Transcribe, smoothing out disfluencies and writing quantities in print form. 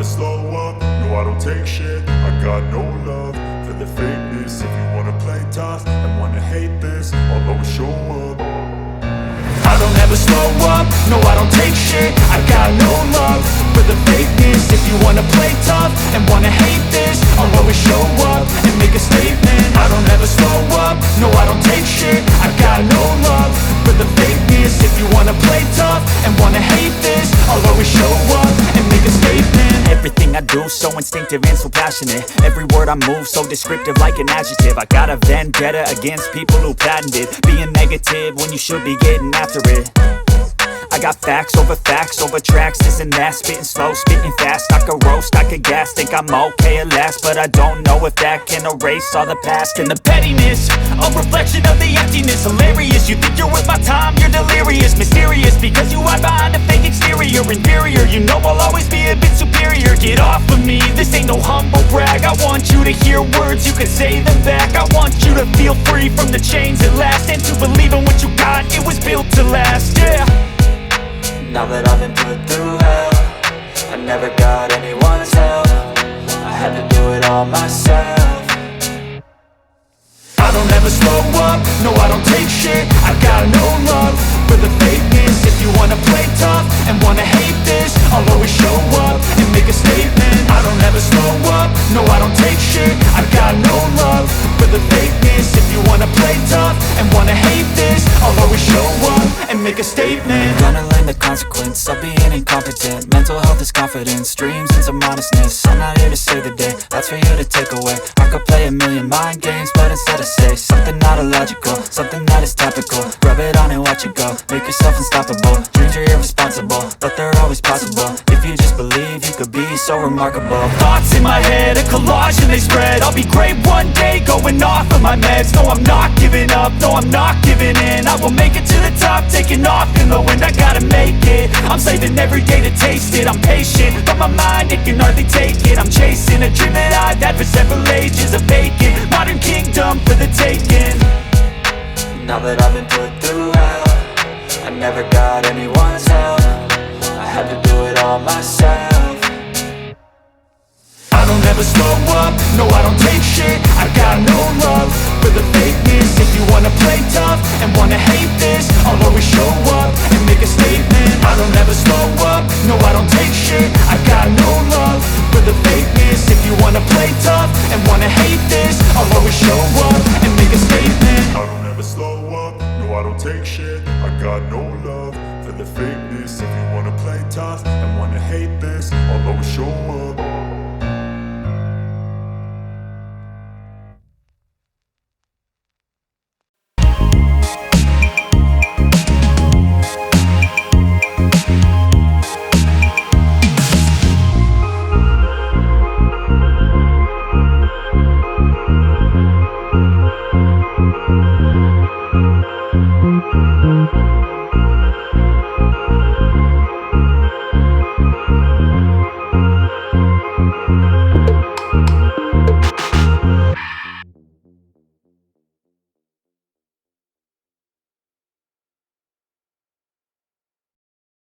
slow up, no I don't take shit. I got no love for the fakeness. If you wanna play tough and wanna hate this, I'll always show up. I don't ever slow up, no I don't take shit. I got no love for the fakeness. If you wanna play tough and wanna hate this, I'll always show up and make a statement. I don't ever slow up, no I don't take shit. I got no love for the fakeness. If you wanna play tough and wanna hate this, I'll always show up and make a statement. Everything I do so instinctive and so passionate. Every word I move so descriptive like an adjective. I got a vendetta against people who patented being negative when you should be getting after it. I got facts over tracks, this and that. Spitting slow, spitting fast, I could roast, I could gas. Think I'm okay at last, but I don't know if that can erase all the past. And the pettiness, a reflection of the emptiness. Hilarious, you think you're worth my time, you're delirious. Mysterious, because you hide behind a fake exterior. Inferior, you know I'll always be a bit superior. Get off of me, this ain't no humble brag. I want you to hear words, you can say them back. I want you to feel free from the chains at last, and to believe in what you got, it was built to last, yeah. Now that I've been put through hell, I never got anyone's help. I had to do it all myself. I don't ever slow up, no I don't take shit. I got no love for the fakeness. If you wanna play tough and wanna hate this, I'll always show up and make a statement. I don't ever slow up, no I don't take shit. I got no love for the fakeness. If you wanna play tough and wanna hate this, I'll always show up and make a statement. Gonna learn the consequence of being incompetent. Mental health is confidence, dreams and some honestness. I'm not here to save the day, that's for you to take away. I could play a million mind games, but instead I say something not illogical, something that is topical. Rub it on and watch it go, make yourself unstoppable. Dreams are irresponsible, but they're always possible. If you just believe, you could be so remarkable. Thoughts in my head, a collage and they spread. I'll be great one day, going off of my meds. No, I'm not giving up, no, I'm not giving in. I will make it to the top, taking off in the wind. I gotta make it, I'm saving every day to taste it. I'm patient, but my mind, it can hardly take it. I'm chasing a dream that I've had for several ages. A vacant, modern kingdom for the taking. Now that I've been put through hell, I never got anyone's help. I had to do it all myself. I don't ever slow up, no I don't take shit. I got no love for the fakeness. If you wanna play tough and wanna hate this, I'll always show up and make a statement. I don't ever slow up, no I don't take shit. I got no love for the fakeness. If you wanna play tough and wanna hate